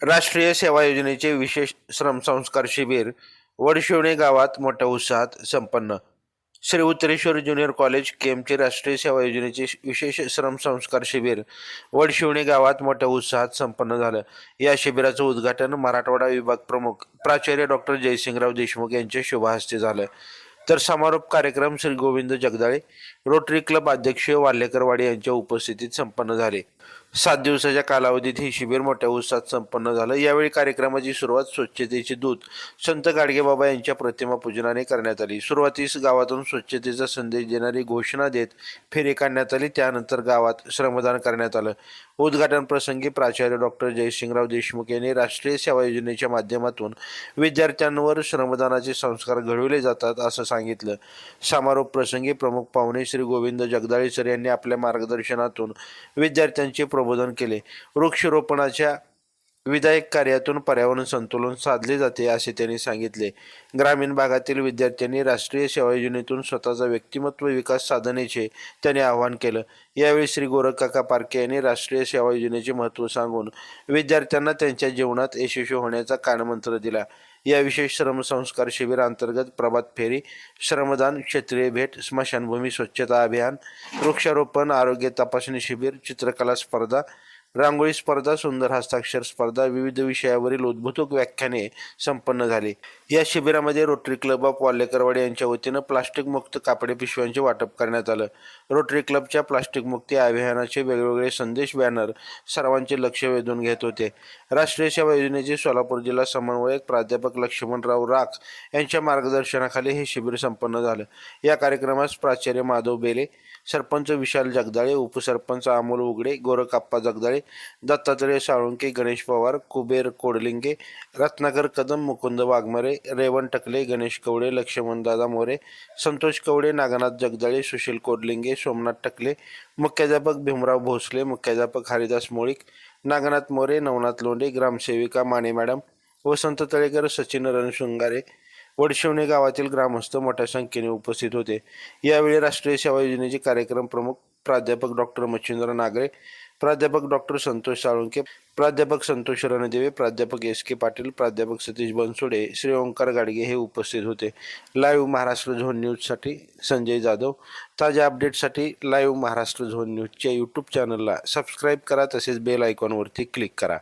राष्ट्रीय सेवा योजनेचे विशेष श्रमसंस्कार शिबिर वडशिवणे गावात मोठ्या उत्साहात संपन्न. श्री उत्तरेश्वर ज्युनियर कॉलेज केमचे राष्ट्रीय सेवा योजनेचे विशेष श्रमसंस्कार शिबिर वडशिवणे गावात मोठ्या उत्साहात संपन्न झालं. या शिबिराचं उद्घाटन मराठवाडा विभाग प्रमुख प्राचार्य डॉक्टर जयसिंगराव देशमुख यांच्या शुभहस्ते झालं. तर समारोप कार्यक्रम श्री गोविंद जगदाळे रोटरी क्लब अध्यक्ष वाल्हेकरवाडी यांच्या उपस्थितीत संपन्न झाले. 7 दिवसाच्या कालावधीत हे शिबिर मोठ्या उत्साहात संपन्न झालं. यावेळी कार्यक्रमाची सुरुवात स्वच्छतेचे दूत संत गाडगेबाबा यांच्या प्रतिमा पूजनाने करण्यात आली. सुरुवातीस गावातून स्वच्छतेचा संदेश देणारी घोषणा देत फेरी काढण्यात आली. त्यानंतर गावात श्रमदान करण्यात आलं. उद्घाटन प्रसंगी प्राचार्य डॉक्टर जयसिंगराव देशमुख यांनी राष्ट्रीय सेवा योजनेच्या माध्यमातून विद्यार्थ्यांवर श्रमदानाचे संस्कार घडविले जातात असं सांगितलं. समारोप प्रसंगी प्रमुख पाहुणे श्री गोविंद जगदाळे सर यांनी आपल्या मार्गदर्शनातून विद्यार्थ्यांचे प्रबोधन केले. वृक्षारोपणाच्या विधायक कार्यातून पर्यावरण संतुलन साधले जाते असे त्यांनी सांगितले. ग्रामीण भागातील विद्यार्थ्यांनी राष्ट्रीय सेवा योजनेतून स्वतःचा व्यक्तिमत्व विकास साधण्याचे त्यांनी आवाहन केलं. यावेळी श्री गोरखकाका पारखे यांनी राष्ट्रीय सेवा योजनेचे महत्त्व सांगून विद्यार्थ्यांना त्यांच्या जीवनात यशस्वी होण्याचा कानमंत्र दिला. या विशेष श्रमसंस्कार शिबिर अंतर्गत प्रभात फेरी, श्रमदान, क्षेत्रीय भेट, स्मशानभूमी स्वच्छता अभियान, वृक्षारोपण, आरोग्य तपासणी शिबिर, चित्रकला स्पर्धा, रांगोळी स्पर्धा, सुंदर हस्ताक्षर स्पर्धा, विविध विषयावरील उद्बोधक व्याख्याने संपन्न झाली. या शिबिरामध्ये रोटरी क्लब ऑफ वाल्हेकरवाडी यांच्या वतीनं प्लास्टिक मुक्त कापडी पिशव्यांचे वाटप करण्यात आलं. रोटरी क्लबच्या प्लास्टिक मुक्ती अभियानाचे वेगवेगळे संदेश बॅनर सर्वांचे लक्ष वेधून घेत होते. राष्ट्रीय सेवा योजनेचे सोलापूर जिल्हा समन्वयक प्राध्यापक लक्ष्मणराव राख यांच्या मार्गदर्शनाखाली हे शिबिर संपन्न झालं. या कार्यक्रमास प्राचार्य माधव बेले, सरपंच विशाल जगदाळे, उपसरपंच अमोल उघडे, गोरखप्पा जगदाळे, दत्तात्रय साळुंके, गणेश पवार, कुबेर कोडलिंगे, रत्नाकर कदम, मुकुंद वाघमारे, रेवण टकले, गणेश कवडे, लक्ष्मणदादा मोरे, संतोष कवडे, नागनाथ जगदाळे, सुशील कोडलिंगे, सोमनाथ टकले, मुख्याध्यापक भीमराव भोसले, मुख्याध्यापक हरिदास मोळीक, नागनाथ मोरे, नवनाथ लोंढे, ग्रामसेविका माने मॅडम, वसंत तळेकर, सचिन रणशृंगारे, वडशिवणे गावातील ग्रामस्थ मोठ्या संख्येने उपस्थित होते. यावेळी राष्ट्रीय सेवा योजनेचे कार्यक्रम प्रमुख प्राध्यापक डॉक्टर मच्छिंद्र नागरे, प्राध्यापक डॉक्टर संतोष साळुंके, प्राध्यापक संतोष रणदेवे, प्राध्यापक एस के पाटील, प्राध्यापक सतीश बनसोडे, श्री ओंकार गाडगे हे उपस्थित होते. लाईव्ह महाराष्ट्र झोन न्यूजसाठी संजय जाधव. ताज्या अपडेटसाठी लाईव्ह महाराष्ट्र झोन न्यूजच्या यूट्यूब चॅनलला सबस्क्राईब करा, तसेच बेल आयकॉनवरती क्लिक करा.